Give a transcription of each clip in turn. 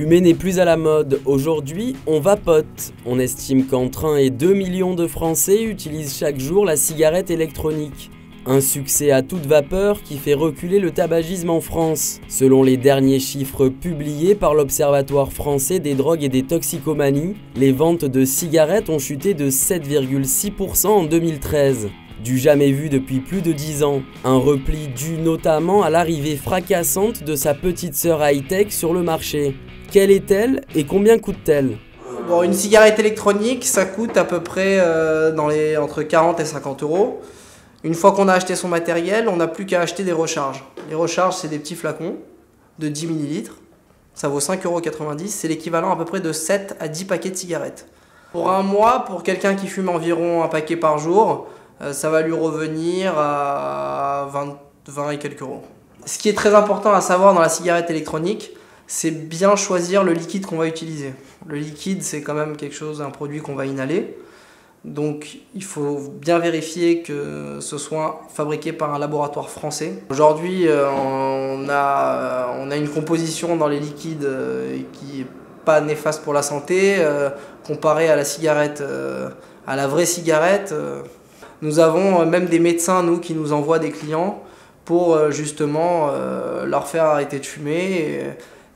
Fumer n'est plus à la mode. Aujourd'hui, on vapote. On estime qu'entre 1 et 2 millions de Français utilisent chaque jour la cigarette électronique. Un succès à toute vapeur qui fait reculer le tabagisme en France. Selon les derniers chiffres publiés par l'Observatoire français des drogues et des toxicomanies, les ventes de cigarettes ont chuté de 7,6% en 2013. Du jamais vu depuis plus de 10 ans. Un repli dû notamment à l'arrivée fracassante de sa petite sœur high-tech sur le marché. Quelle est-elle et combien coûte-t-elle ? Bon, une cigarette électronique, ça coûte à peu près entre 40 et 50 euros. Une fois qu'on a acheté son matériel, on n'a plus qu'à acheter des recharges. Les recharges, c'est des petits flacons de 10 ml. Ça vaut 5,90 euros. C'est l'équivalent à peu près de 7 à 10 paquets de cigarettes. Pour un mois, pour quelqu'un qui fume environ un paquet par jour, ça va lui revenir à 20 et quelques euros. Ce qui est très important à savoir dans la cigarette électronique, c'est bien choisir le liquide qu'on va utiliser. Le liquide, c'est quand même un produit qu'on va inhaler. Donc il faut bien vérifier que ce soit fabriqué par un laboratoire français. Aujourd'hui, on a une composition dans les liquides qui n'est pas néfaste pour la santé, comparée à la cigarette, à la vraie cigarette. Nous avons même des médecins, qui nous envoient des clients pour justement leur faire arrêter de fumer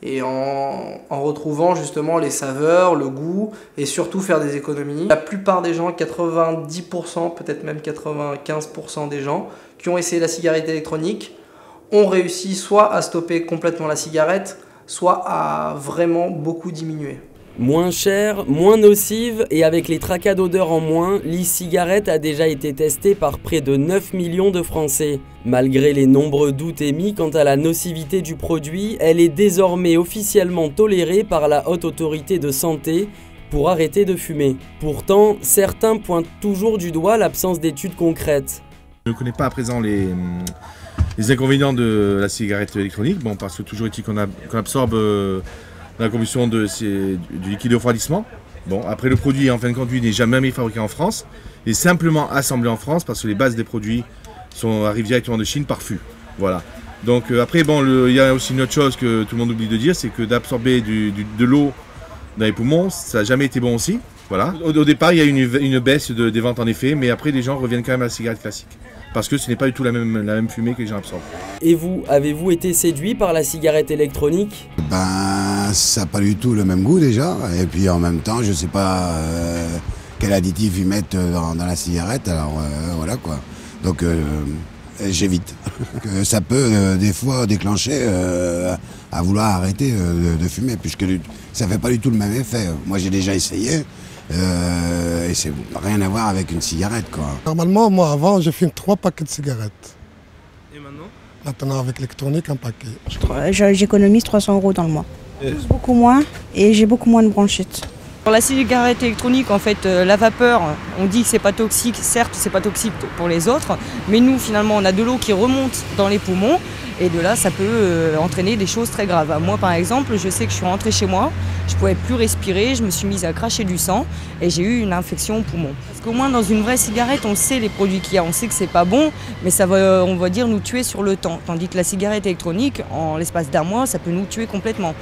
et en retrouvant justement les saveurs, le goût et surtout faire des économies. La plupart des gens, 90%, peut-être même 95% des gens qui ont essayé la cigarette électronique ont réussi soit à stopper complètement la cigarette, soit à vraiment beaucoup diminuer. Moins chère, moins nocive et avec les tracas d'odeur en moins, l'e-cigarette a déjà été testée par près de 9 millions de Français. Malgré les nombreux doutes émis quant à la nocivité du produit, elle est désormais officiellement tolérée par la Haute Autorité de Santé pour arrêter de fumer. Pourtant, certains pointent toujours du doigt l'absence d'études concrètes. Je ne connais pas à présent les inconvénients de la cigarette électronique, parce que toujours est-il qu'on absorbe la combustion du liquide de refroidissement. Après le produit en fin de compte n'est jamais fabriqué en France, il est simplement assemblé en France parce que les bases des produits arrivent directement de Chine par fût. Voilà. Donc après il y a aussi une autre chose que tout le monde oublie de dire, c'est que d'absorber de l'eau dans les poumons, ça n'a jamais été bon aussi. Voilà. Au départ il y a une baisse des ventes en effet, mais après les gens reviennent quand même à la cigarette classique. Parce que ce n'est pas du tout la même fumée que les gens absorbent. Et vous, avez-vous été séduit par la cigarette électronique ? Ça n'a pas du tout le même goût déjà. Et puis en même temps, je ne sais pas quel additif ils mettent dans la cigarette. Alors voilà quoi. Donc j'évite. Ça peut des fois déclencher à vouloir arrêter de fumer. Puisque ça ne fait pas du tout le même effet. Moi j'ai déjà essayé. Et c'est rien à voir avec une cigarette quoi. Normalement, moi avant, je fume 3 paquets de cigarettes. Et maintenant ? Maintenant, avec l'électronique, un paquet. J'économise 300 € dans le mois. Beaucoup moins et j'ai beaucoup moins de bronchites. Pour la cigarette électronique, en fait, la vapeur, on dit que c'est pas toxique. Certes, c'est pas toxique pour les autres, mais nous, finalement, on a de l'eau qui remonte dans les poumons et de là, ça peut entraîner des choses très graves. Moi, par exemple, je sais que je suis rentrée chez moi, je pouvais plus respirer, je me suis mise à cracher du sang et j'ai eu une infection au poumon. Parce qu'au moins, dans une vraie cigarette, on sait les produits qu'il y a, on sait que c'est pas bon, mais ça va, on va dire, nous tuer sur le temps. Tandis que la cigarette électronique, en l'espace d'un mois, ça peut nous tuer complètement.